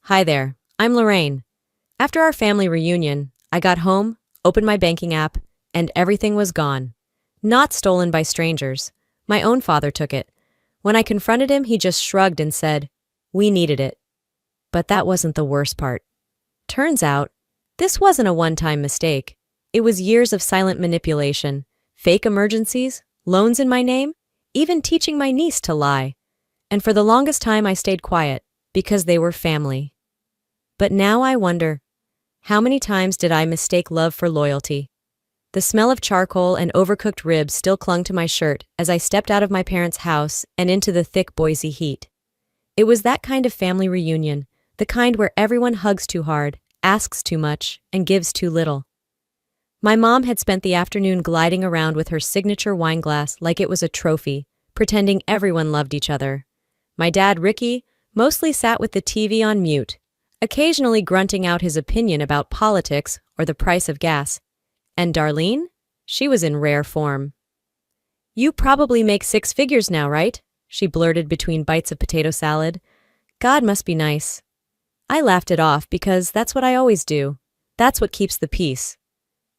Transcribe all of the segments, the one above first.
Hi there, I'm Lorraine. After our family reunion, I got home, opened my banking app, and everything was gone. Not stolen by strangers. My own father took it. When I confronted him, he just shrugged and said, "We needed it." But that wasn't the worst part. Turns out, this wasn't a one-time mistake. It was years of silent manipulation, fake emergencies, loans in my name, even teaching my niece to lie. And for the longest time I stayed quiet, because they were family. But now I wonder, how many times did I mistake love for loyalty? The smell of charcoal and overcooked ribs still clung to my shirt as I stepped out of my parents' house and into the thick Boise heat. It was that kind of family reunion, the kind where everyone hugs too hard, asks too much, and gives too little. My mom had spent the afternoon gliding around with her signature wine glass like it was a trophy, pretending everyone loved each other. My dad, Ricky, mostly sat with the TV on mute, occasionally grunting out his opinion about politics or the price of gas. And Darlene? She was in rare form. "You probably make six figures now, right?" she blurted between bites of potato salad. "God must be nice." I laughed it off because that's what I always do. That's what keeps the peace.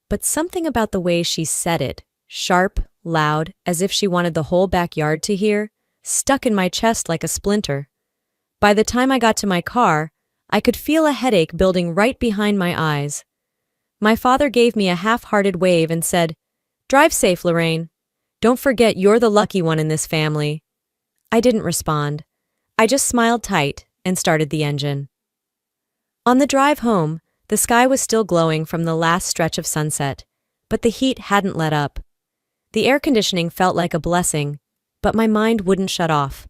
But something about the way she said it, sharp, loud, as if she wanted the whole backyard to hear, stuck in my chest like a splinter. By the time I got to my car, I could feel a headache building right behind my eyes. My father gave me a half-hearted wave and said, "Drive safe, Lorraine. Don't forget you're the lucky one in this family." I didn't respond. I just smiled tight and started the engine. On the drive home, the sky was still glowing from the last stretch of sunset, but the heat hadn't let up. The air conditioning felt like a blessing, but my mind wouldn't shut off.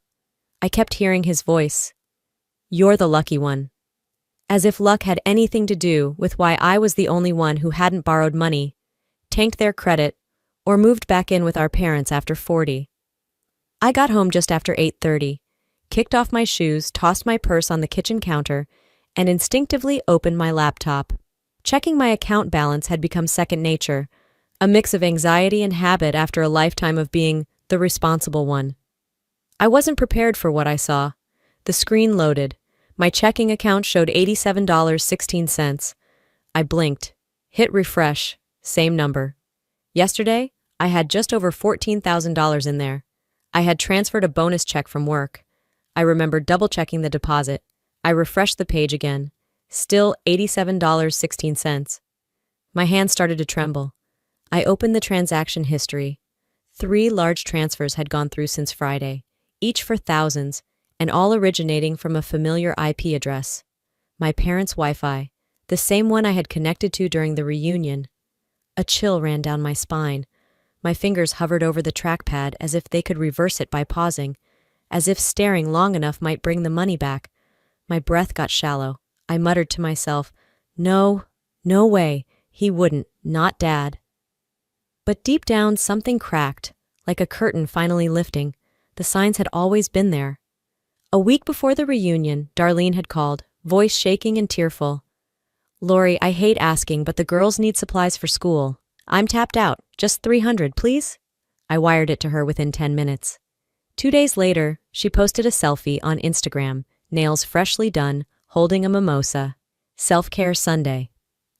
I kept hearing his voice. "You're the lucky one." As if luck had anything to do with why I was the only one who hadn't borrowed money, tanked their credit, or moved back in with our parents after 40. I got home just after 8:30, kicked off my shoes, tossed my purse on the kitchen counter, and instinctively opened my laptop. Checking my account balance had become second nature, a mix of anxiety and habit after a lifetime of being the responsible one. I wasn't prepared for what I saw. The screen loaded. My checking account showed $87.16. I blinked, hit refresh, same number. Yesterday, I had just over $14,000 in there. I had transferred a bonus check from work. I remembered double-checking the deposit. I refreshed the page again. Still $87.16. My hand started to tremble. I opened the transaction history. 3 large transfers had gone through since Friday, each for thousands, and all originating from a familiar IP address. My parents' Wi-Fi, the same one I had connected to during the reunion. A chill ran down my spine. My fingers hovered over the trackpad as if they could reverse it by pausing, as if staring long enough might bring the money back. My breath got shallow. I muttered to myself, "No, no way, he wouldn't, not Dad." But deep down, something cracked, like a curtain finally lifting. The signs had always been there. A week before the reunion, Darlene had called, voice shaking and tearful. "Lori, I hate asking, but the girls need supplies for school. I'm tapped out. Just $300, please?" I wired it to her within 10 minutes. 2 days later, she posted a selfie on Instagram, nails freshly done, holding a mimosa. Self-care Sunday.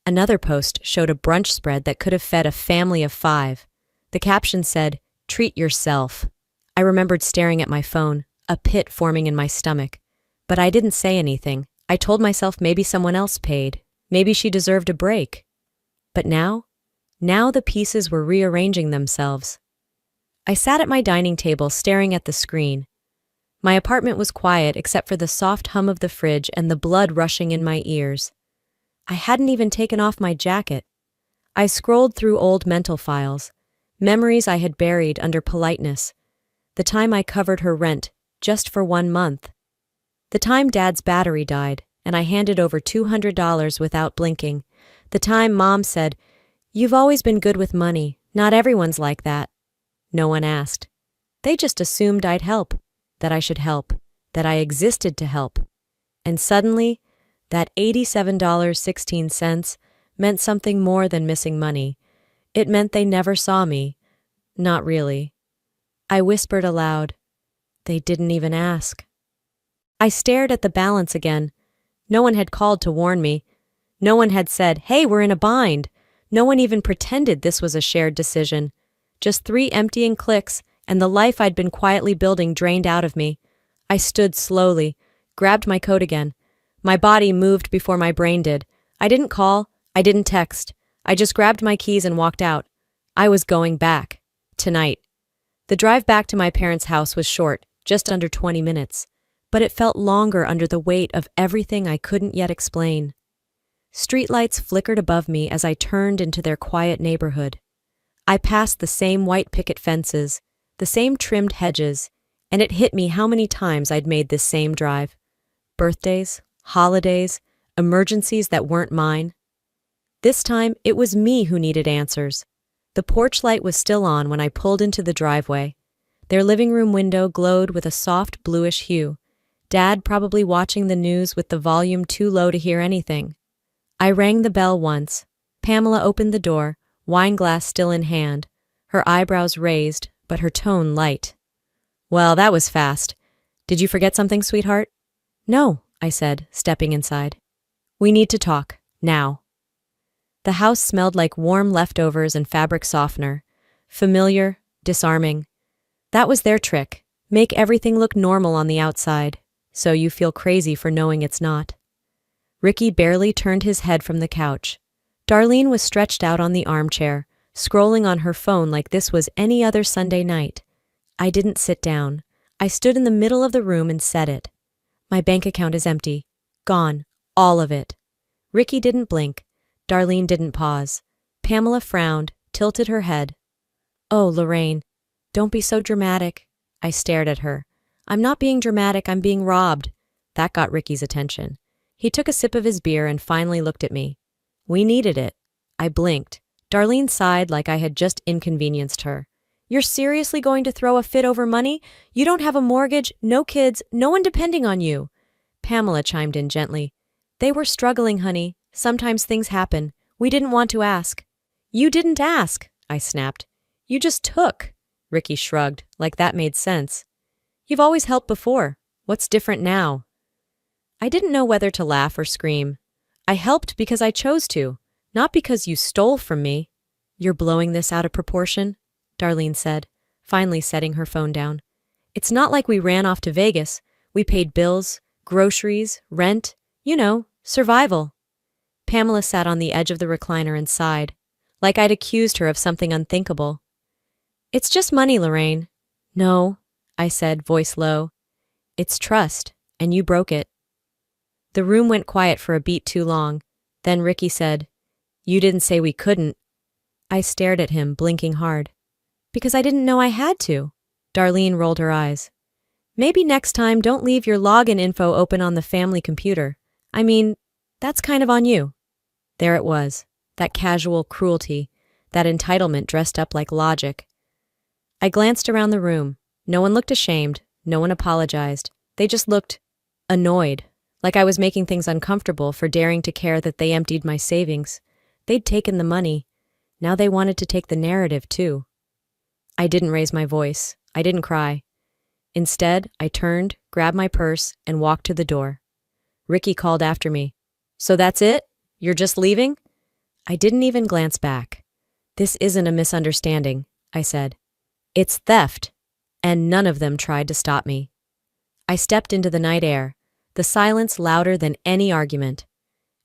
Another post showed a brunch spread that could have fed a family of 5. The caption said, "Treat yourself." I remembered staring at my phone, a pit forming in my stomach. But I didn't say anything. I told myself maybe someone else paid. Maybe she deserved a break. But now the pieces were rearranging themselves. I sat at my dining table staring at the screen. My apartment was quiet except for the soft hum of the fridge and the blood rushing in my ears. I hadn't even taken off my jacket. I scrolled through old mental files, memories I had buried under politeness. The time I covered her rent, just for 1 month. The time Dad's battery died, and I handed over $200 without blinking. The time Mom said, "You've always been good with money. Not everyone's like that." No one asked. They just assumed I'd help, that I should help, that I existed to help. And suddenly, that $87.16 meant something more than missing money. It meant they never saw me. Not really. I whispered aloud, "They didn't even ask." I stared at the balance again. No one had called to warn me. No one had said, "Hey, we're in a bind." No one even pretended this was a shared decision. Just 3 emptying clicks, and the life I'd been quietly building drained out of me. I stood slowly, grabbed my coat again. My body moved before my brain did. I didn't call, I didn't text. I just grabbed my keys and walked out. I was going back. Tonight. The drive back to my parents' house was short, just under 20 minutes. But it felt longer under the weight of everything I couldn't yet explain. Streetlights flickered above me as I turned into their quiet neighborhood. I passed the same white picket fences, the same trimmed hedges, and it hit me how many times I'd made this same drive. Birthdays, holidays, emergencies that weren't mine. This time, it was me who needed answers. The porch light was still on when I pulled into the driveway. Their living room window glowed with a soft bluish hue. Dad probably watching the news with the volume too low to hear anything. I rang the bell once. Pamela opened the door, wine glass still in hand, her eyebrows raised, but her tone light. "Well, that was fast. Did you forget something, sweetheart?" "No," I said, stepping inside. "We need to talk, now." The house smelled like warm leftovers and fabric softener. Familiar, disarming. That was their trick. Make everything look normal on the outside, so you feel crazy for knowing it's not. Ricky barely turned his head from the couch. Darlene was stretched out on the armchair, scrolling on her phone like this was any other Sunday night. I didn't sit down. I stood in the middle of the room and said it. "My bank account is empty. Gone. All of it." Ricky didn't blink. Darlene didn't pause. Pamela frowned, tilted her head. "Oh, Lorraine, don't be so dramatic." I stared at her. "I'm not being dramatic, I'm being robbed." That got Ricky's attention. He took a sip of his beer and finally looked at me. "We needed it." I blinked. Darlene sighed like I had just inconvenienced her. "You're seriously going to throw a fit over money? You don't have a mortgage, no kids, no one depending on you." Pamela chimed in gently. "They were struggling, honey. Sometimes things happen. We didn't want to ask." "You didn't ask," I snapped. "You just took." Ricky shrugged, like that made sense. "You've always helped before. What's different now?" I didn't know whether to laugh or scream. "I helped because I chose to, not because you stole from me." "You're blowing this out of proportion," Darlene said, finally setting her phone down. "It's not like we ran off to Vegas. We paid bills, groceries, rent, survival." Pamela sat on the edge of the recliner and sighed, like I'd accused her of something unthinkable. "It's just money, Lorraine." "No," I said, voice low. "It's trust, and you broke it." The room went quiet for a beat too long. Then Ricky said, "You didn't say we couldn't." I stared at him, blinking hard. "Because I didn't know I had to." Darlene rolled her eyes. "Maybe next time don't leave your login info open on the family computer. I mean, that's kind of on you." There it was, that casual cruelty, that entitlement dressed up like logic. I glanced around the room. No one looked ashamed, no one apologized. They just looked annoyed, like I was making things uncomfortable for daring to care that they emptied my savings. They'd taken the money. Now they wanted to take the narrative, too. I didn't raise my voice. I didn't cry. Instead, I turned, grabbed my purse, and walked to the door. Ricky called after me. "So that's it? You're just leaving?" I didn't even glance back. "This isn't a misunderstanding," I said. "It's theft." And none of them tried to stop me. I stepped into the night air, the silence louder than any argument.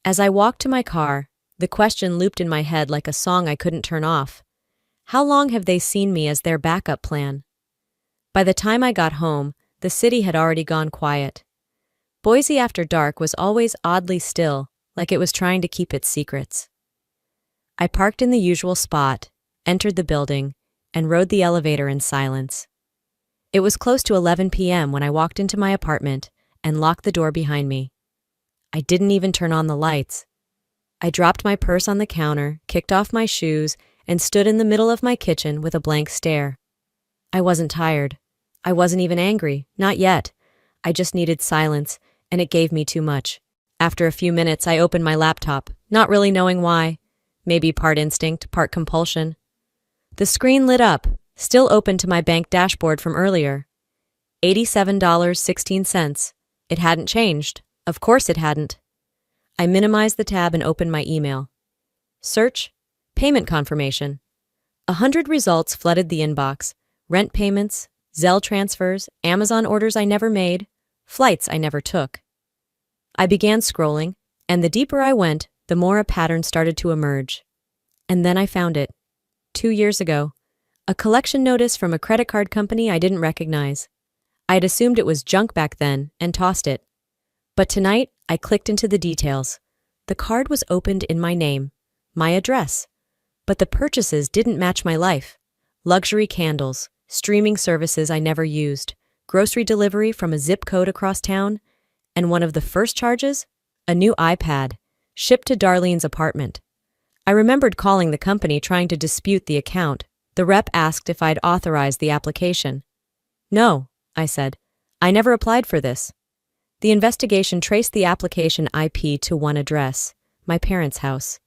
As I walked to my car, the question looped in my head like a song I couldn't turn off. How long have they seen me as their backup plan? By the time I got home, the city had already gone quiet. Boise after dark was always oddly still, like it was trying to keep its secrets. I parked in the usual spot, entered the building, and rode the elevator in silence. It was close to 11 p.m. when I walked into my apartment and locked the door behind me. I didn't even turn on the lights. I dropped my purse on the counter, kicked off my shoes, and stood in the middle of my kitchen with a blank stare. I wasn't tired. I wasn't even angry, not yet. I just needed silence, and it gave me too much. After a few minutes, I opened my laptop, not really knowing why. Maybe part instinct, part compulsion. The screen lit up, still open to my bank dashboard from earlier. $87.16. It hadn't changed. Of course it hadn't. I minimized the tab and opened my email. Search, payment confirmation. 100 results flooded the inbox. Rent payments, Zelle transfers, Amazon orders I never made, flights I never took. I began scrolling, and the deeper I went, the more a pattern started to emerge. And then I found it. 2 years ago. A collection notice from a credit card company I didn't recognize. I had assumed it was junk back then and tossed it. But tonight, I clicked into the details. The card was opened in my name, my address. But the purchases didn't match my life. Luxury candles, streaming services I never used, grocery delivery from a zip code across town, and one of the first charges? A new iPad, shipped to Darlene's apartment. I remembered calling the company trying to dispute the account. The rep asked if I'd authorized the application. No, I said. I never applied for this. The investigation traced the application IP to one address, my parents' house.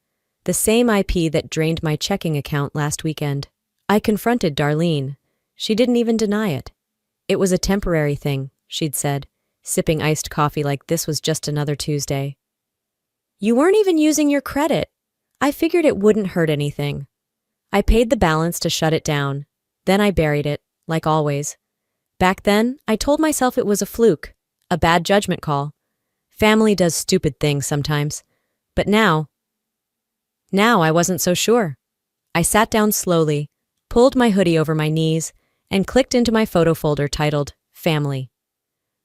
The same IP that drained my checking account last weekend. I confronted Darlene. She didn't even deny it. It was a temporary thing, she'd said, sipping iced coffee like this was just another Tuesday. You weren't even using your credit. I figured it wouldn't hurt anything. I paid the balance to shut it down. Then I buried it, like always. Back then, I told myself it was a fluke, a bad judgment call. Family does stupid things sometimes. But now I wasn't so sure. I sat down slowly, pulled my hoodie over my knees, and clicked into my photo folder titled Family.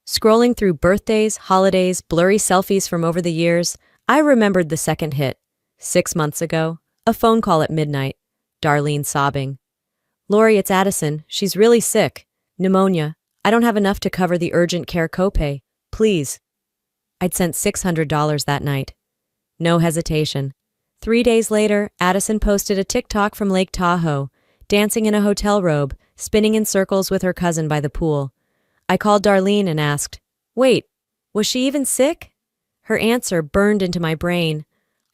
Scrolling through birthdays, holidays, blurry selfies from over the years, I remembered the second hit. 6 months ago, a phone call at midnight. Darlene sobbing. Lori, it's Addison. She's really sick. Pneumonia. I don't have enough to cover the urgent care copay. Please. I'd sent $600 that night. No hesitation. 3 days later, Addison posted a TikTok from Lake Tahoe, dancing in a hotel robe, spinning in circles with her cousin by the pool. I called Darlene and asked, Wait, was she even sick? Her answer burned into my brain.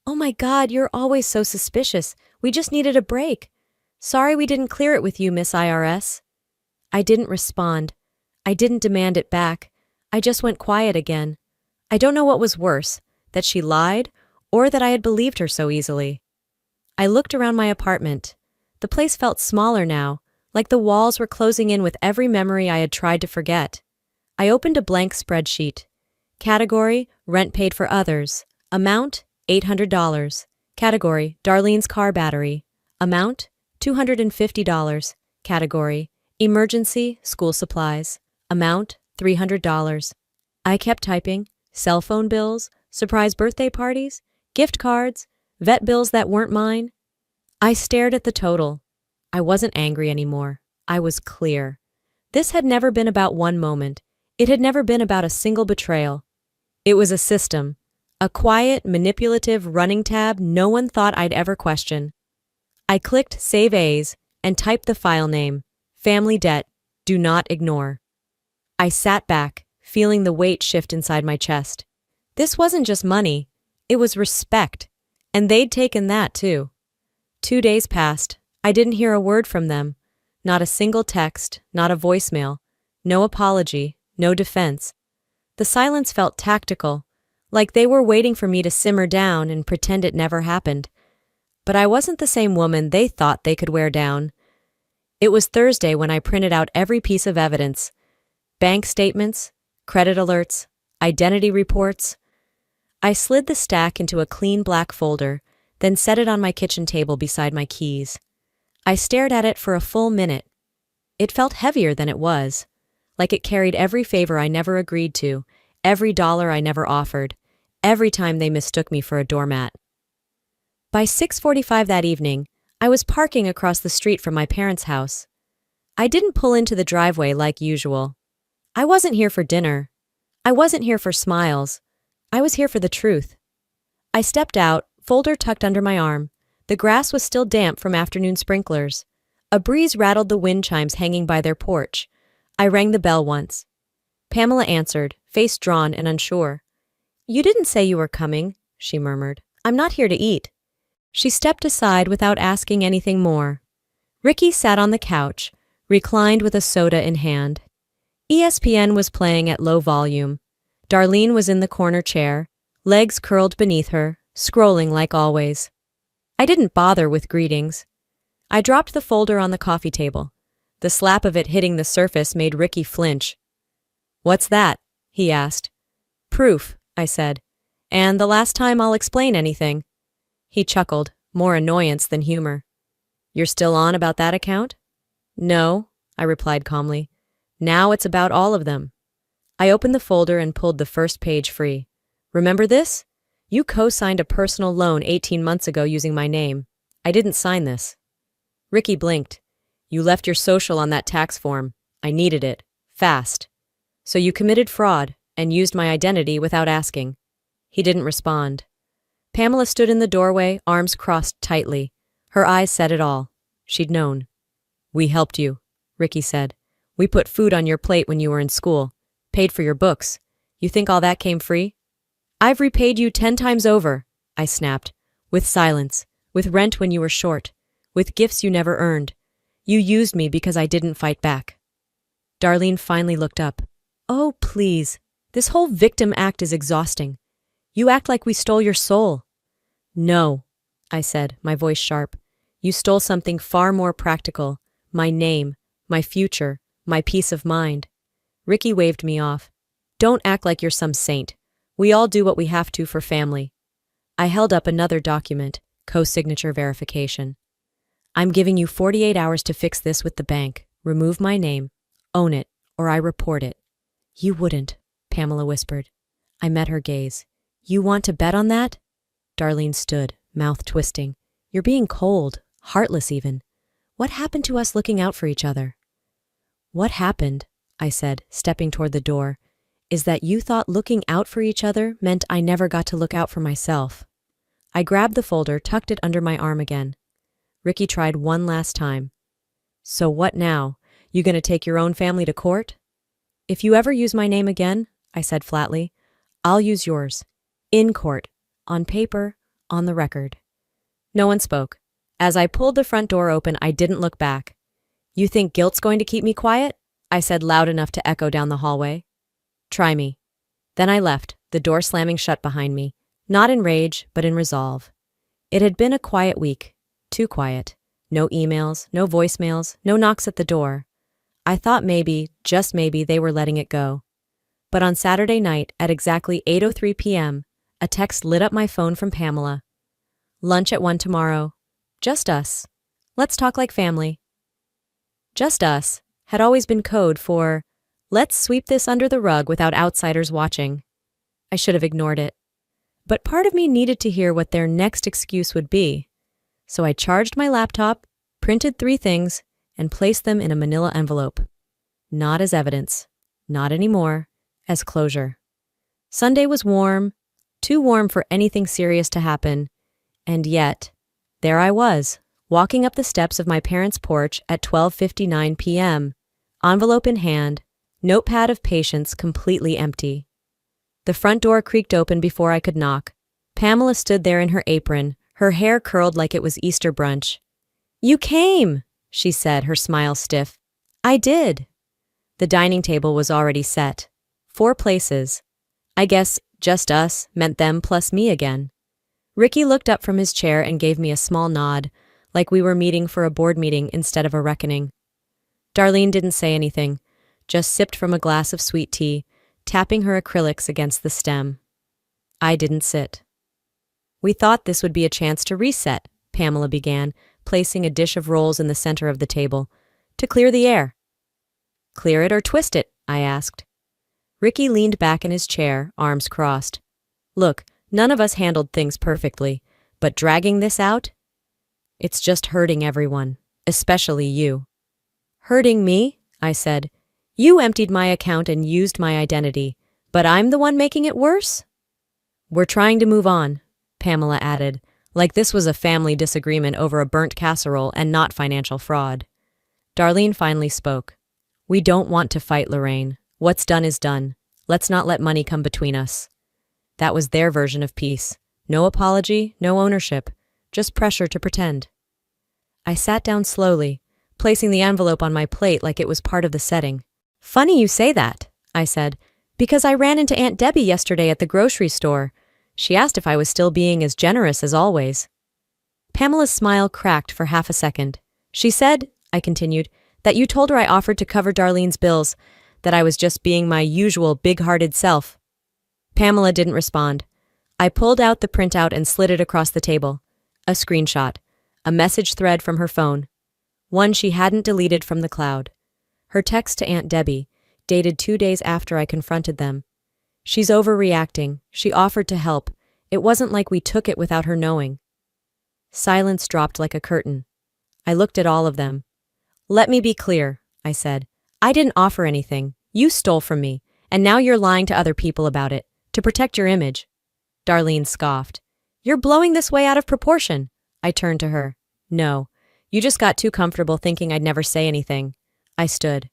Oh my God, you're always so suspicious. We just needed a break. Sorry we didn't clear it with you, Miss IRS. I didn't respond. I didn't demand it back. I just went quiet again. I don't know what was worse, that she lied or that I had believed her so easily. I looked around my apartment. The place felt smaller now, like the walls were closing in with every memory I had tried to forget. I opened a blank spreadsheet. Category, rent paid for others. Amount, $800. Category, Darlene's car battery. Amount, $250. Category, emergency, school supplies. Amount, $300. I kept typing, cell phone bills, surprise birthday parties, gift cards, vet bills that weren't mine. I stared at the total. I wasn't angry anymore. I was clear. This had never been about one moment. It had never been about a single betrayal. It was a system. A quiet, manipulative running tab no one thought I'd ever question. I clicked Save As and typed the file name, Family Debt, Do Not Ignore. I sat back, feeling the weight shift inside my chest. This wasn't just money, it was respect, and they'd taken that too. 2 days passed. I didn't hear a word from them. Not a single text, not a voicemail, no apology, no defense. The silence felt tactical, like they were waiting for me to simmer down and pretend it never happened. But I wasn't the same woman they thought they could wear down. It was Thursday when I printed out every piece of evidence. Bank statements, credit alerts, identity reports. I slid the stack into a clean black folder, then set it on my kitchen table beside my keys. I stared at it for a full minute. It felt heavier than it was, like it carried every favor I never agreed to, every dollar I never offered, every time they mistook me for a doormat. By 6:45 that evening, I was parking across the street from my parents' house. I didn't pull into the driveway like usual. I wasn't here for dinner. I wasn't here for smiles. I was here for the truth. I stepped out, folder tucked under my arm. The grass was still damp from afternoon sprinklers. A breeze rattled the wind chimes hanging by their porch. I rang the bell once. Pamela answered, face drawn and unsure. You didn't say you were coming, she murmured. I'm not here to eat. She stepped aside without asking anything more. Ricky sat on the couch, reclined with a soda in hand. ESPN was playing at low volume. Darlene was in the corner chair, legs curled beneath her, scrolling like always. I didn't bother with greetings. I dropped the folder on the coffee table. The slap of it hitting the surface made Ricky flinch. "What's that?" he asked. "Proof," I said. "And the last time I'll explain anything." He chuckled, more annoyance than humor. "You're still on about that account?" "No," I replied calmly. "Now it's about all of them." I opened the folder and pulled the first page free. "Remember this? You co-signed a personal loan 18 months ago using my name. I didn't sign this." Ricky blinked. "You left your social on that tax form. I needed it. Fast. So you committed fraud and used my identity without asking." He didn't respond. Pamela stood in the doorway, arms crossed tightly. Her eyes said it all. She'd known. "We helped you," Ricky said. "We put food on your plate when you were in school. Paid for your books. You think all that came free?" "I've repaid you 10 times over," I snapped. "With silence. With rent when you were short. With gifts you never earned. You used me because I didn't fight back." Darlene finally looked up. "Oh, please. This whole victim act is exhausting. You act like we stole your soul." "No," I said, my voice sharp. "You stole something far more practical. My name, my future, my peace of mind." Ricky waved me off. "Don't act like you're some saint. We all do what we have to for family." I held up another document, co-signature verification. "I'm giving you 48 hours to fix this with the bank. Remove my name. Own it, or I report it." "You wouldn't," Pamela whispered. I met her gaze. "You want to bet on that?" Darlene stood, mouth twisting. "You're being cold, heartless even. What happened to us looking out for each other?" "What happened," I said, stepping toward the door, "is that you thought looking out for each other meant I never got to look out for myself." I grabbed the folder, tucked it under my arm again. Ricky tried one last time. "So what now? You gonna take your own family to court?" "If you ever use my name again," I said flatly, "I'll use yours. In court. On paper. On the record." No one spoke. As I pulled the front door open, I didn't look back. "You think guilt's going to keep me quiet?" I said loud enough to echo down the hallway. "Try me." Then I left, the door slamming shut behind me, not in rage, but in resolve. It had been a quiet week. Too quiet. No emails, no voicemails, no knocks at the door. I thought maybe, just maybe, they were letting it go. But on Saturday night, at exactly 8:03 p.m., a text lit up my phone from Pamela. "Lunch at 1 tomorrow. Just us. Let's talk like family." "Just us" had always been code for, "Let's sweep this under the rug without outsiders watching." I should have ignored it. But part of me needed to hear what their next excuse would be. So I charged my laptop, printed 3 things, and placed them in a manila envelope. Not as evidence. Not anymore. As closure. Sunday was warm, too warm for anything serious to happen, and yet, there I was, walking up the steps of my parents' porch at 12:59 p.m., envelope in hand, notepad of patience completely empty. The front door creaked open before I could knock. Pamela stood there in her apron, her hair curled like it was Easter brunch. "You came," she said, her smile stiff. "I did." The dining table was already set. 4 places. I guess just us meant them plus me again. Ricky looked up from his chair and gave me a small nod, like we were meeting for a board meeting instead of a reckoning. Darlene didn't say anything, just sipped from a glass of sweet tea, tapping her acrylics against the stem. I didn't sit. "We thought this would be a chance to reset," Pamela began, placing a dish of rolls in the center of the table, "to clear the air." "Clear it or twist it?" I asked. Ricky leaned back in his chair, arms crossed. "Look, none of us handled things perfectly, but dragging this out? It's just hurting everyone, especially you." "Hurting me?" I said. "You emptied my account and used my identity, but I'm the one making it worse?" "We're trying to move on," Pamela added, like this was a family disagreement over a burnt casserole and not financial fraud. Darlene finally spoke. "We don't want to fight, Lorraine. What's done is done. Let's not let money come between us." That was their version of peace. No apology, no ownership, just pressure to pretend. I sat down slowly, placing the envelope on my plate like it was part of the setting. "Funny you say that," I said, "because I ran into Aunt Debbie yesterday at the grocery store. She asked if I was still being as generous as always. Pamela's smile cracked for half a second. She said, I continued, that you told her I offered to cover Darlene's bills, that I was just being my usual big-hearted self. Pamela didn't respond. I pulled out the printout and slid it across the table. A screenshot. A message thread from her phone. One she hadn't deleted from the cloud. Her text to Aunt Debbie, dated 2 days after I confronted them. She's overreacting. She offered to help. It wasn't like we took it without her knowing. Silence dropped like a curtain. I looked at all of them. Let me be clear, I said. I didn't offer anything. You stole from me, and now you're lying to other people about it, to protect your image. Darlene scoffed. You're blowing this way out of proportion. I turned to her. No, you just got too comfortable thinking I'd never say anything. I stood.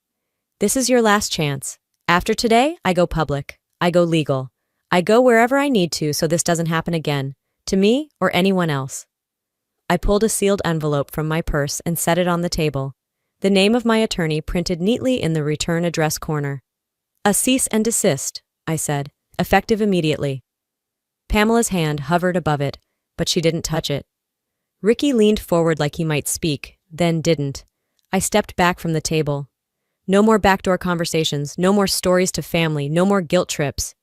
This is your last chance. After today, I go public. I go legal. I go wherever I need to so this doesn't happen again, to me or anyone else. I pulled a sealed envelope from my purse and set it on the table. The name of my attorney printed neatly in the return address corner. A cease and desist, I said, effective immediately. Pamela's hand hovered above it, but she didn't touch it. Ricky leaned forward like he might speak, then didn't. I stepped back from the table. No more backdoor conversations, no more stories to family, no more guilt trips.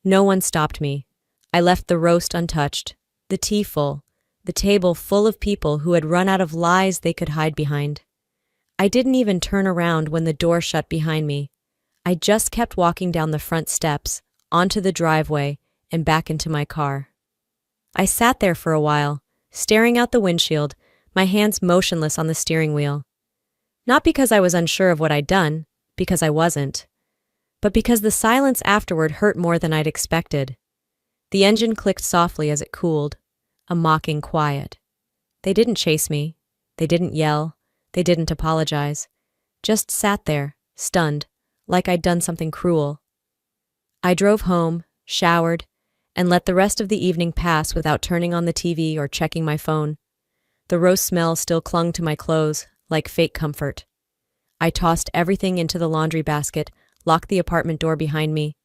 No one stopped me. I left the roast untouched, the tea full, the table full of people who had run out of lies they could hide behind. I didn't even turn around when the door shut behind me. I just kept walking down the front steps, onto the driveway, and back into my car. I sat there for a while, staring out the windshield, my hands motionless on the steering wheel. Not because I was unsure of what I'd done, because I wasn't, but because the silence afterward hurt more than I'd expected. The engine clicked softly as it cooled, a mocking quiet. They didn't chase me. They didn't yell. They didn't apologize. Just sat there, stunned, like I'd done something cruel. I drove home, showered, and let the rest of the evening pass without turning on the TV or checking my phone. The roast smell still clung to my clothes, like fake comfort. I tossed everything into the laundry basket, locked the apartment door behind me,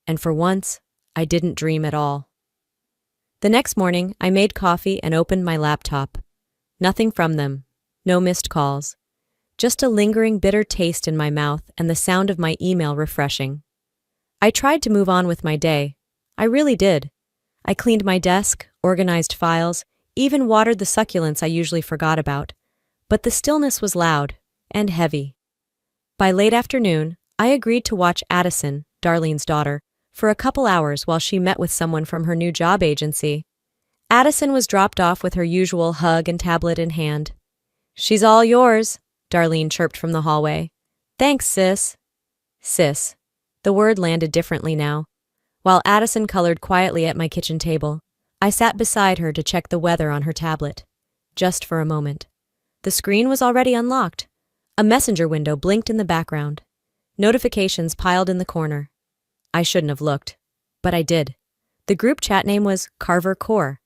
and for once, I didn't dream at all. The next morning, I made coffee and opened my laptop. Nothing from them. No missed calls. Just a lingering bitter taste in my mouth and the sound of my email refreshing. I tried to move on with my day. I really did. I cleaned my desk, organized files, even watered the succulents I usually forgot about. But the stillness was loud and heavy. By late afternoon, I agreed to watch Addison, Darlene's daughter, for a couple hours while she met with someone from her new job agency. Addison was dropped off with her usual hug and tablet in hand. She's all yours, Darlene chirped from the hallway. Thanks, sis. Sis. The word landed differently now. While Addison colored quietly at my kitchen table, I sat beside her to check the weather on her tablet. Just for a moment. The screen was already unlocked. A messenger window blinked in the background. Notifications piled in the corner. I shouldn't have looked, but I did. The group chat name was Carver Core.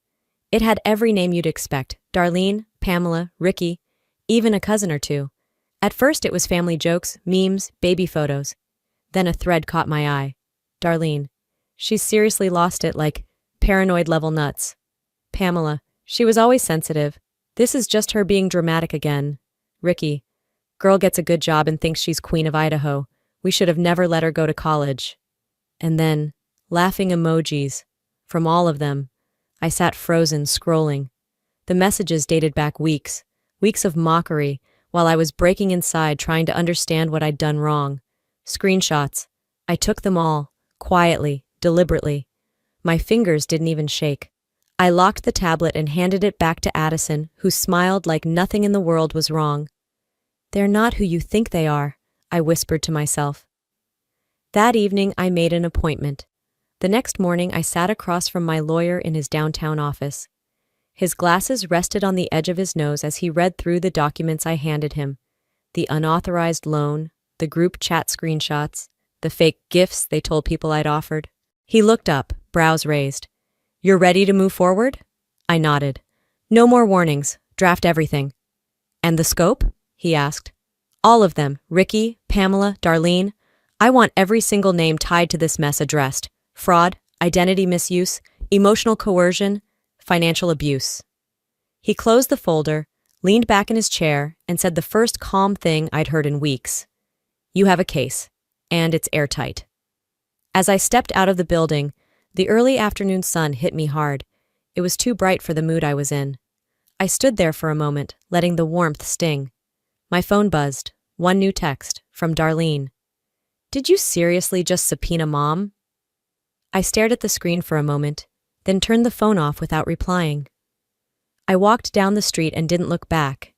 It had every name you'd expect: Darlene, Pamela, Ricky, even a cousin or two. At first it was family jokes, memes, baby photos. Then a thread caught my eye. Darlene. She's seriously lost it, like paranoid level nuts. Pamela. She was always sensitive. This is just her being dramatic again. Ricky. Girl gets a good job and thinks she's Queen of Idaho. We should have never let her go to college. And then, laughing emojis. From all of them. I sat frozen, scrolling. The messages dated back weeks. Weeks of mockery, while I was breaking inside trying to understand what I'd done wrong. Screenshots. I took them all, quietly, deliberately. My fingers didn't even shake. I locked the tablet and handed it back to Addison, who smiled like nothing in the world was wrong. They're not who you think they are, I whispered to myself. That evening, I made an appointment. The next morning, I sat across from my lawyer in his downtown office. His glasses rested on the edge of his nose as he read through the documents I handed him. The unauthorized loan, the group chat screenshots, the fake gifts they told people I'd offered. He looked up, brows raised. You're ready to move forward? I nodded. No more warnings. Draft everything. And the scope? He asked. All of them. Ricky, Pamela, Darlene. I want every single name tied to this mess addressed. Fraud, identity misuse, emotional coercion, financial abuse. He closed the folder, leaned back in his chair, and said the first calm thing I'd heard in weeks. You have a case, and it's airtight. As I stepped out of the building, the early afternoon sun hit me hard. It was too bright for the mood I was in. I stood there for a moment, letting the warmth sting. My phone buzzed. One new text, from Darlene. Did you seriously just subpoena Mom? I stared at the screen for a moment, then turned the phone off without replying. I walked down the street and didn't look back.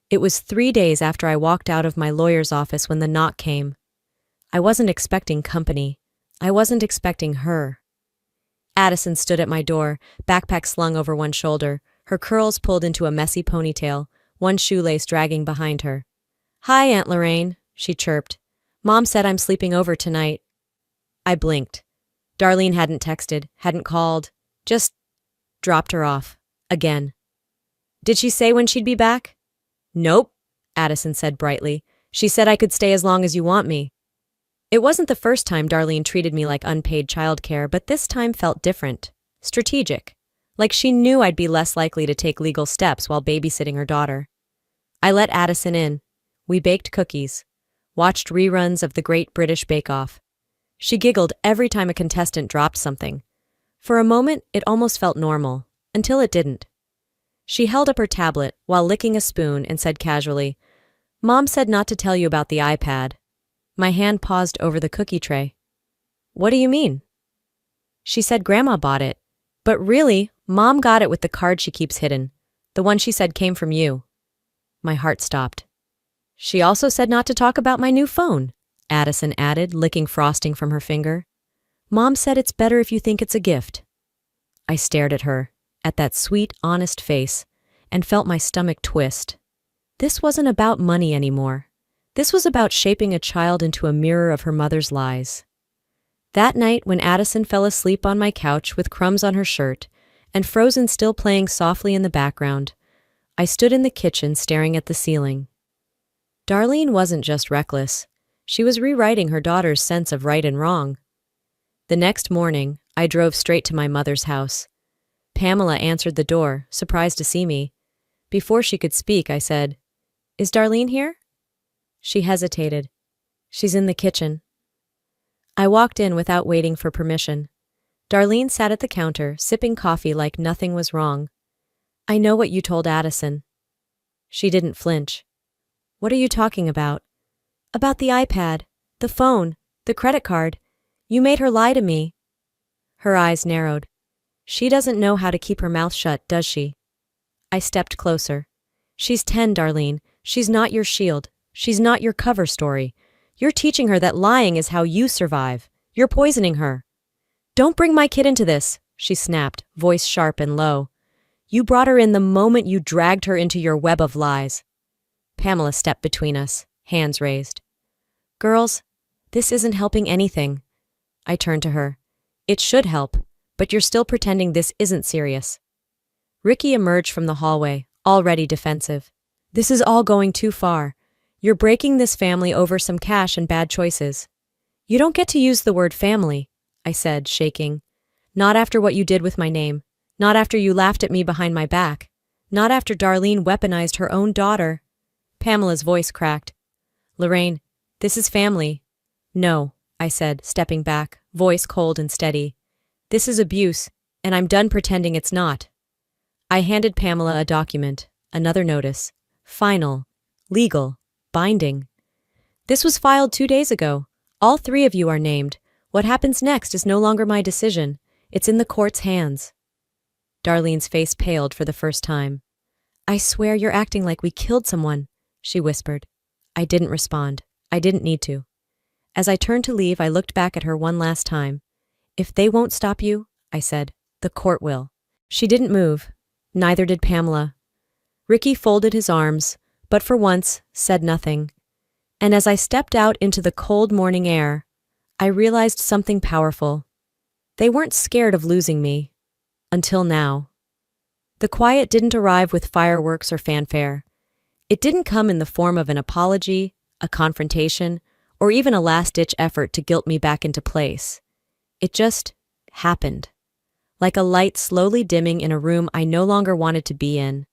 It was 3 days after I walked out of my lawyer's office when the knock came. I wasn't expecting company. I wasn't expecting her. Addison stood at my door, backpack slung over one shoulder, her curls pulled into a messy ponytail, one shoelace dragging behind her. Hi, Aunt Lorraine, she chirped. Mom said I'm sleeping over tonight. I blinked. Darlene hadn't texted, hadn't called, just dropped her off. Again. Did she say when she'd be back? Nope, Addison said brightly. She said I could stay as long as you want me. It wasn't the first time Darlene treated me like unpaid childcare, but this time felt different. Strategic. Like she knew I'd be less likely to take legal steps while babysitting her daughter. I let Addison in. We baked cookies. Watched reruns of The Great British Bake Off. She giggled every time a contestant dropped something. For a moment, it almost felt normal, until it didn't. She held up her tablet while licking a spoon and said casually, Mom said not to tell you about the iPad. My hand paused over the cookie tray. What do you mean? She said Grandma bought it. But really, Mom got it with the card she keeps hidden. The one she said came from you. My heart stopped. She also said not to talk about my new phone, Addison added, licking frosting from her finger. Mom said it's better if you think it's a gift. I stared at her, at that sweet, honest face, and felt my stomach twist. This wasn't about money anymore. This was about shaping a child into a mirror of her mother's lies. That night, when Addison fell asleep on my couch with crumbs on her shirt and Frozen still playing softly in the background, I stood in the kitchen staring at the ceiling. Darlene wasn't just reckless. She was rewriting her daughter's sense of right and wrong. The next morning, I drove straight to my mother's house. Pamela answered the door, surprised to see me. Before she could speak, I said, Is Darlene here? She hesitated. She's in the kitchen. I walked in without waiting for permission. Darlene sat at the counter, sipping coffee like nothing was wrong. I know what you told Addison. She didn't flinch. What are you talking about? About the iPad, the phone, the credit card. You made her lie to me. Her eyes narrowed. She doesn't know how to keep her mouth shut, does she? I stepped closer. She's 10, Darlene. She's not your shield. She's not your cover story. You're teaching her that lying is how you survive. You're poisoning her. Don't bring my kid into this, she snapped, voice sharp and low. You brought her in the moment you dragged her into your web of lies. Pamela stepped between us, hands raised. Girls, this isn't helping anything. I turned to her. It should help, but you're still pretending this isn't serious. Ricky emerged from the hallway, already defensive. This is all going too far. You're breaking this family over some cash and bad choices. You don't get to use the word family, I said, shaking. Not after what you did with my name. Not after you laughed at me behind my back. Not after Darlene weaponized her own daughter. Pamela's voice cracked. Lorraine, this is family. No, I said, stepping back, voice cold and steady. This is abuse, and I'm done pretending it's not. I handed Pamela a document, another notice. Final. Legal. Binding. This was filed 2 days ago. All 3 of you are named. What happens next is no longer my decision. It's in the court's hands. Darlene's face paled for the first time. I swear you're acting like we killed someone, she whispered. I didn't respond. I didn't need to. As I turned to leave, I looked back at her one last time. If they won't stop you, I said, the court will. She didn't move. Neither did Pamela. Ricky folded his arms, but for once said nothing. And as I stepped out into the cold morning air, I realized something powerful. They weren't scared of losing me. Until now. The quiet didn't arrive with fireworks or fanfare. It didn't come in the form of an apology, a confrontation, or even a last-ditch effort to guilt me back into place. It just happened. like a light slowly dimming in a room I no longer wanted to be in.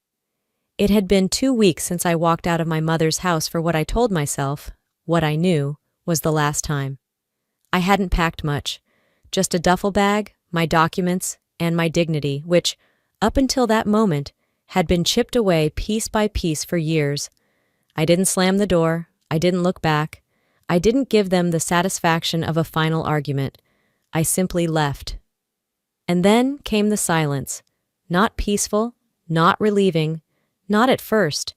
It had been 2 weeks since I walked out of my mother's house for what I told myself, what I knew, was the last time. I hadn't packed much, just a duffel bag, my documents, and my dignity, which, up until that moment, had been chipped away piece by piece for years. I didn't slam the door, I didn't look back, I didn't give them the satisfaction of a final argument. I simply left. And then came the silence, not peaceful, not relieving, not at first.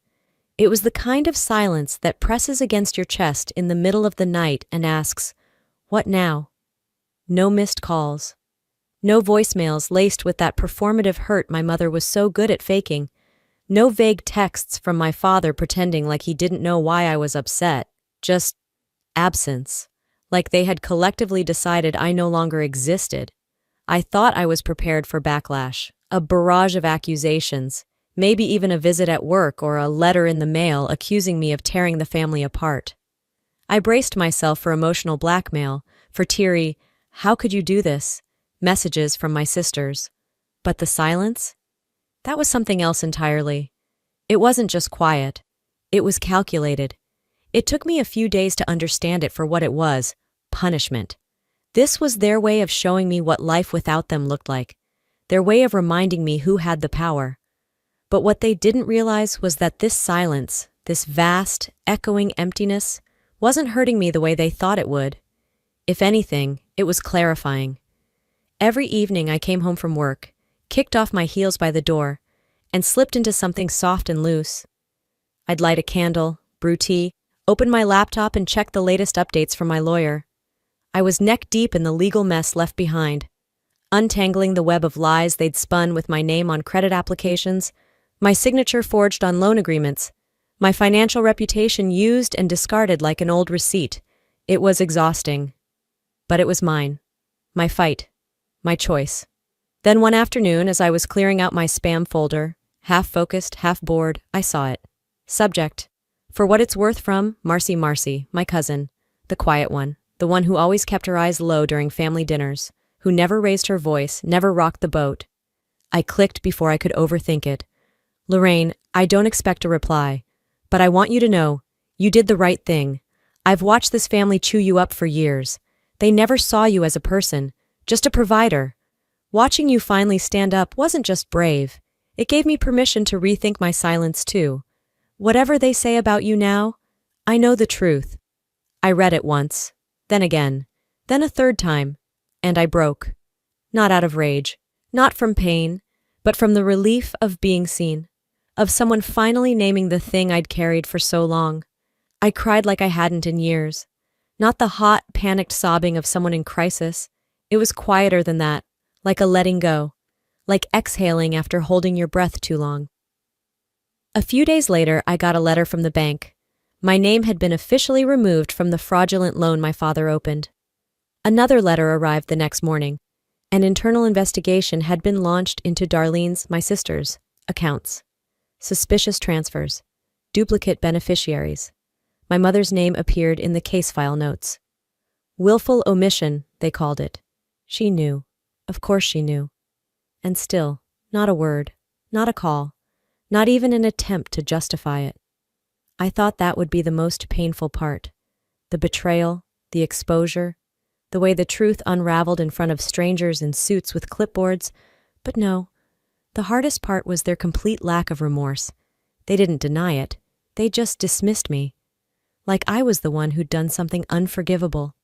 It was the kind of silence that presses against your chest in the middle of the night and asks, "What now?" No missed calls. No voicemails laced with that performative hurt my mother was so good at faking. No vague texts from my father pretending like he didn't know why I was upset. Just absence. Like they had collectively decided I no longer existed. I thought I was prepared for backlash, a barrage of accusations, maybe even a visit at work or a letter in the mail accusing me of tearing the family apart. I braced myself for emotional blackmail, for teary, "How could you do this?" messages from my sisters. But the silence? That was something else entirely. It wasn't just quiet. It was calculated. It took me a few days to understand it for what it was, punishment. This was their way of showing me what life without them looked like, their way of reminding me who had the power. But what they didn't realize was that this silence, this vast, echoing emptiness, wasn't hurting me the way they thought it would. If anything, it was clarifying. Every evening I came home from work, kicked off my heels by the door, and slipped into something soft and loose. I'd light a candle, brew tea, open my laptop and check the latest updates from my lawyer. I was neck deep in the legal mess left behind, untangling the web of lies they'd spun with my name on credit applications, my signature forged on loan agreements, my financial reputation used and discarded like an old receipt. It was exhausting. But it was mine. My fight. My choice. Then one afternoon, as I was clearing out my spam folder, half focused, half bored, I saw it. Subject: "For what it's worth from Marcy, my cousin, the quiet one, the one who always kept her eyes low during family dinners, who never raised her voice, never rocked the boat." I clicked before I could overthink it. "Lorraine, I don't expect a reply, but I want you to know, you did the right thing. I've watched this family chew you up for years. They never saw you as a person, just a provider. Watching you finally stand up wasn't just brave. It gave me permission to rethink my silence too. Whatever they say about you now, I know the truth." I read it once, then again, then a third time, and I broke. Not out of rage, not from pain, but from the relief of being seen, of someone finally naming the thing I'd carried for so long. I cried like I hadn't in years. Not the hot, panicked sobbing of someone in crisis. It was quieter than that, like a letting go, like exhaling after holding your breath too long. A few days later, I got a letter from the bank. My name had been officially removed from the fraudulent loan my father opened. Another letter arrived the next morning. An internal investigation had been launched into Darlene's, my sister's, accounts. Suspicious transfers. Duplicate beneficiaries. My mother's name appeared in the case file notes. Willful omission, they called it. She knew. Of course she knew. And still, not a word, not a call, not even an attempt to justify it. I thought that would be the most painful part. The betrayal, the exposure, the way the truth unraveled in front of strangers in suits with clipboards. But no, the hardest part was their complete lack of remorse. They didn't deny it. They just dismissed me. Like I was the one who'd done something unforgivable.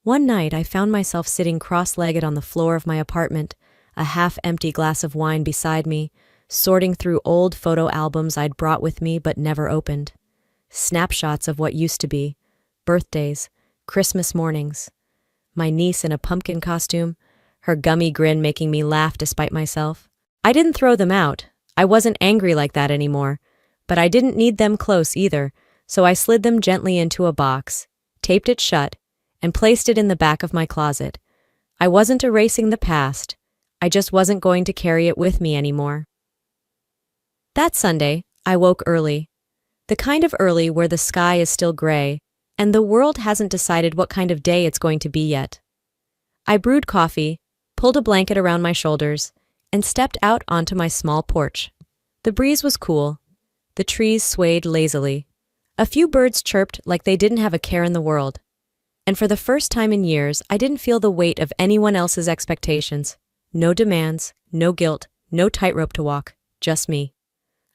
One night I found myself sitting cross-legged on the floor of my apartment, a half-empty glass of wine beside me, sorting through old photo albums I'd brought with me but never opened. Snapshots of what used to be, birthdays, Christmas mornings. My niece in a pumpkin costume, her gummy grin making me laugh despite myself. I didn't throw them out. I wasn't angry like that anymore, but I didn't need them close either, so I slid them gently into a box, taped it shut, and placed it in the back of my closet. I wasn't erasing the past. I just wasn't going to carry it with me anymore. That Sunday, I woke early. The kind of early where the sky is still gray, and the world hasn't decided what kind of day it's going to be yet. I brewed coffee, pulled a blanket around my shoulders, and stepped out onto my small porch. The breeze was cool. The trees swayed lazily. A few birds chirped like they didn't have a care in the world. And for the first time in years, I didn't feel the weight of anyone else's expectations. No demands, no guilt, no tightrope to walk, just me.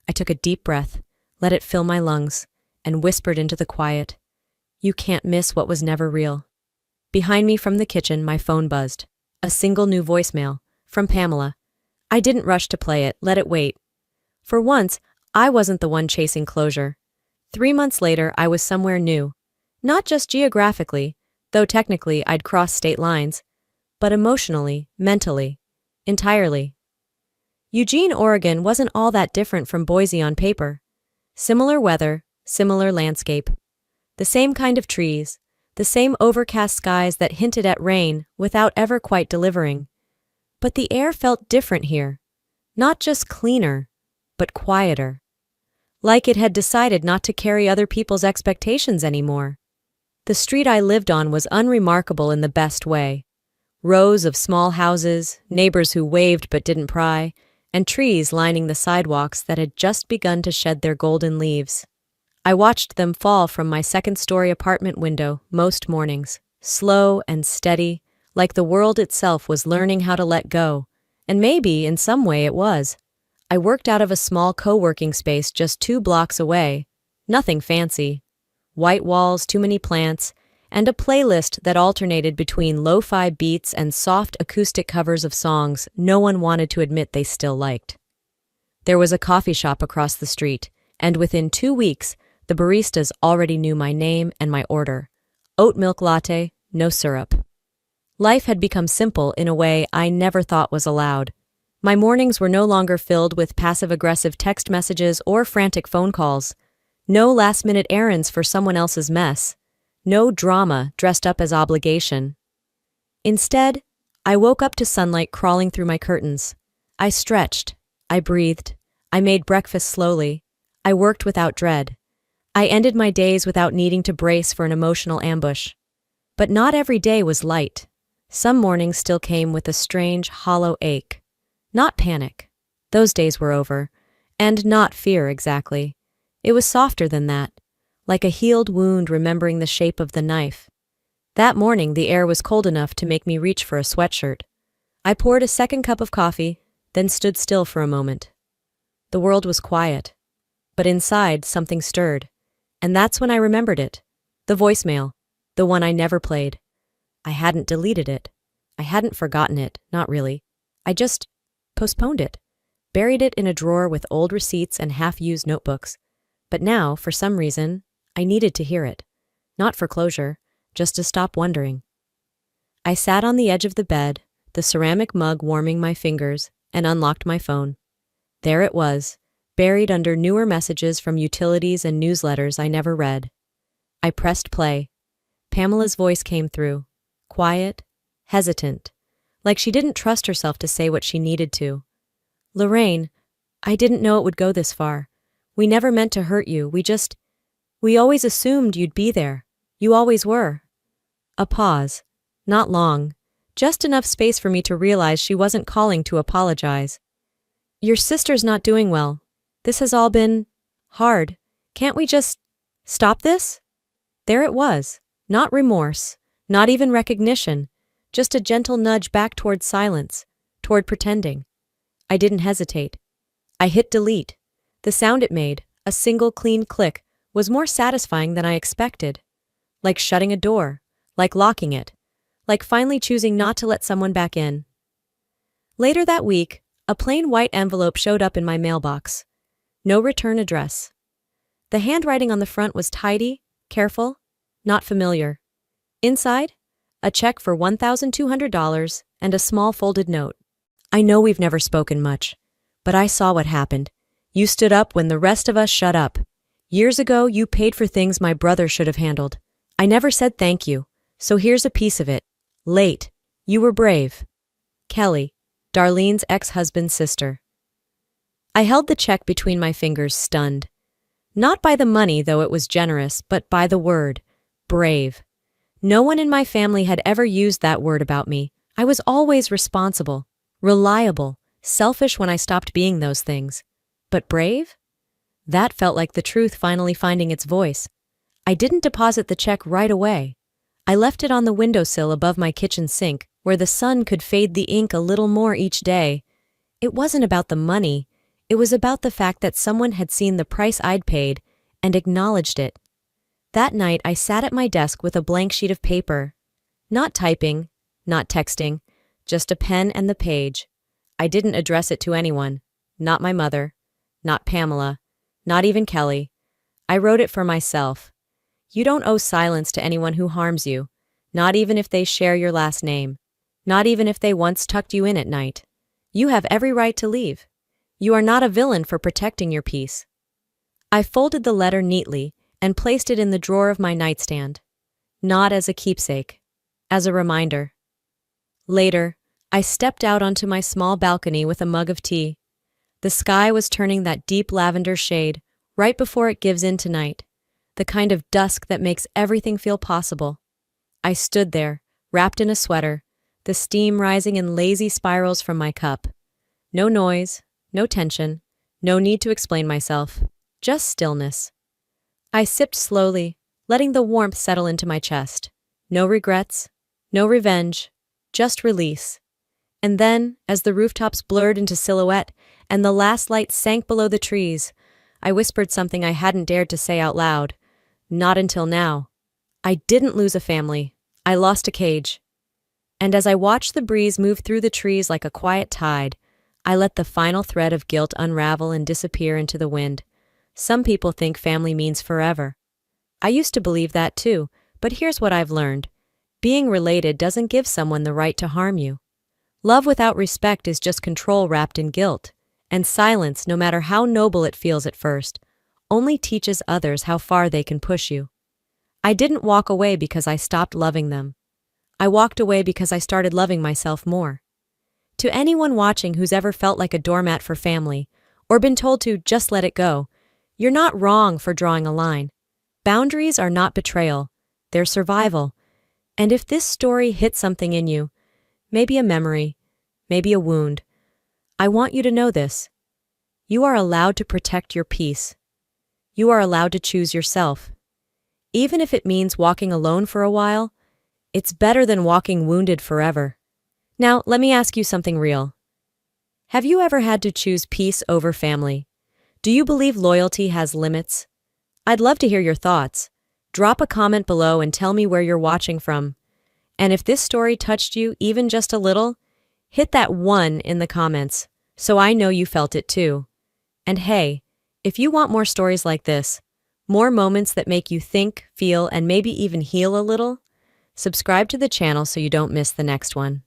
I took a deep breath, let it fill my lungs, and whispered into the quiet, "You can't miss what was never real." Behind me from the kitchen, my phone buzzed. A single new voicemail, from Pamela. I didn't rush to play it, let it wait. For once, I wasn't the one chasing closure. 3 months later, I was somewhere new. Not just geographically, though technically I'd crossed state lines, but emotionally, mentally, entirely. Eugene, Oregon wasn't all that different from Boise on paper. Similar weather, similar landscape. The same kind of trees, the same overcast skies that hinted at rain without ever quite delivering. But the air felt different here. Not just cleaner, but quieter. Like it had decided not to carry other people's expectations anymore. The street I lived on was unremarkable in the best way. Rows of small houses, neighbors who waved but didn't pry, and trees lining the sidewalks that had just begun to shed their golden leaves. I watched them fall from my second-story apartment window most mornings, slow and steady, like the world itself was learning how to let go, and maybe in some way it was. I worked out of a small co-working space just 2 blocks away. Nothing fancy. White walls, too many plants, and a playlist that alternated between lo-fi beats and soft acoustic covers of songs no one wanted to admit they still liked. There was a coffee shop across the street, and within 2 weeks, the baristas already knew my name and my order. Oat milk latte, no syrup. Life had become simple in a way I never thought was allowed. My mornings were no longer filled with passive-aggressive text messages or frantic phone calls. No last-minute errands for someone else's mess. No drama dressed up as obligation. Instead, I woke up to sunlight crawling through my curtains. I stretched. I breathed. I made breakfast slowly. I worked without dread. I ended my days without needing to brace for an emotional ambush. But not every day was light. Some mornings still came with a strange, hollow ache. Not panic. Those days were over. And not fear, exactly. It was softer than that, like a healed wound remembering the shape of the knife. That morning, the air was cold enough to make me reach for a sweatshirt. I poured a second cup of coffee, then stood still for a moment. The world was quiet. But inside, something stirred. And that's when I remembered it. The voicemail. The one I never played. I hadn't deleted it. I hadn't forgotten it, not really. I just postponed it. Buried it in a drawer with old receipts and half-used notebooks. But now, for some reason, I needed to hear it. Not for closure, just to stop wondering. I sat on the edge of the bed, the ceramic mug warming my fingers, and unlocked my phone. There it was, buried under newer messages from utilities and newsletters I never read. I pressed play. Pamela's voice came through, quiet, hesitant, like she didn't trust herself to say what she needed to. "Lorraine, I didn't know it would go this far. We never meant to hurt you, we always assumed you'd be there. You always were." A pause. Not long. Just enough space for me to realize she wasn't calling to apologize. "Your sister's not doing well. This has all been hard. Can't we just stop this?" There it was. Not remorse. Not even recognition. Just a gentle nudge back toward silence. Toward pretending. I didn't hesitate. I hit delete. The sound it made, a single clean click, was more satisfying than I expected. Like shutting a door. Like locking it. Like finally choosing not to let someone back in. Later that week, a plain white envelope showed up in my mailbox. No return address. The handwriting on the front was tidy, careful, not familiar. Inside, a check for $1,200 and a small folded note. "I know we've never spoken much, but I saw what happened. You stood up when the rest of us shut up. Years ago, you paid for things my brother should have handled. I never said thank you, so here's a piece of it. Late. You were brave. Kelly, Darlene's ex-husband's sister." I held the check between my fingers, stunned. Not by the money, though it was generous, but by the word. Brave. No one in my family had ever used that word about me, I was always responsible, reliable, selfish when I stopped being those things. But brave? That felt like the truth finally finding its voice. I didn't deposit the check right away. I left it on the windowsill above my kitchen sink, where the sun could fade the ink a little more each day. It wasn't about the money. It was about the fact that someone had seen the price I'd paid and acknowledged it. That night, I sat at my desk with a blank sheet of paper. Not typing, not texting, just a pen and the page. I didn't address it to anyone. Not my mother. Not Pamela. Not even Kelly. I wrote it for myself. You don't owe silence to anyone who harms you, not even if they share your last name, not even if they once tucked you in at night. You have every right to leave. You are not a villain for protecting your peace. I folded the letter neatly and placed it in the drawer of my nightstand, not as a keepsake, as a reminder. Later, I stepped out onto my small balcony with a mug of tea. The sky was turning that deep lavender shade right before it gives in to night, the kind of dusk that makes everything feel possible. I stood there, wrapped in a sweater, the steam rising in lazy spirals from my cup. No noise, no tension, no need to explain myself, just stillness. I sipped slowly, letting the warmth settle into my chest. No regrets, no revenge, just release. And then, as the rooftops blurred into silhouette and the last light sank below the trees, I whispered something I hadn't dared to say out loud. Not until now. I didn't lose a family. I lost a cage. And as I watched the breeze move through the trees like a quiet tide, I let the final thread of guilt unravel and disappear into the wind. Some people think family means forever. I used to believe that too, but here's what I've learned. Being related doesn't give someone the right to harm you. Love without respect is just control wrapped in guilt, and silence, no matter how noble it feels at first, only teaches others how far they can push you. I didn't walk away because I stopped loving them. I walked away because I started loving myself more. To anyone watching who's ever felt like a doormat for family, or been told to just let it go, you're not wrong for drawing a line. Boundaries are not betrayal, they're survival. And if this story hit something in you, maybe a memory, maybe a wound, I want you to know this. You are allowed to protect your peace. You are allowed to choose yourself. Even if it means walking alone for a while, it's better than walking wounded forever. Now, let me ask you something real. Have you ever had to choose peace over family? Do you believe loyalty has limits? I'd love to hear your thoughts. Drop a comment below and tell me where you're watching from. And if this story touched you even just a little, hit that 1 in the comments so I know you felt it too. And hey, if you want more stories like this, more moments that make you think, feel, and maybe even heal a little, subscribe to the channel so you don't miss the next one.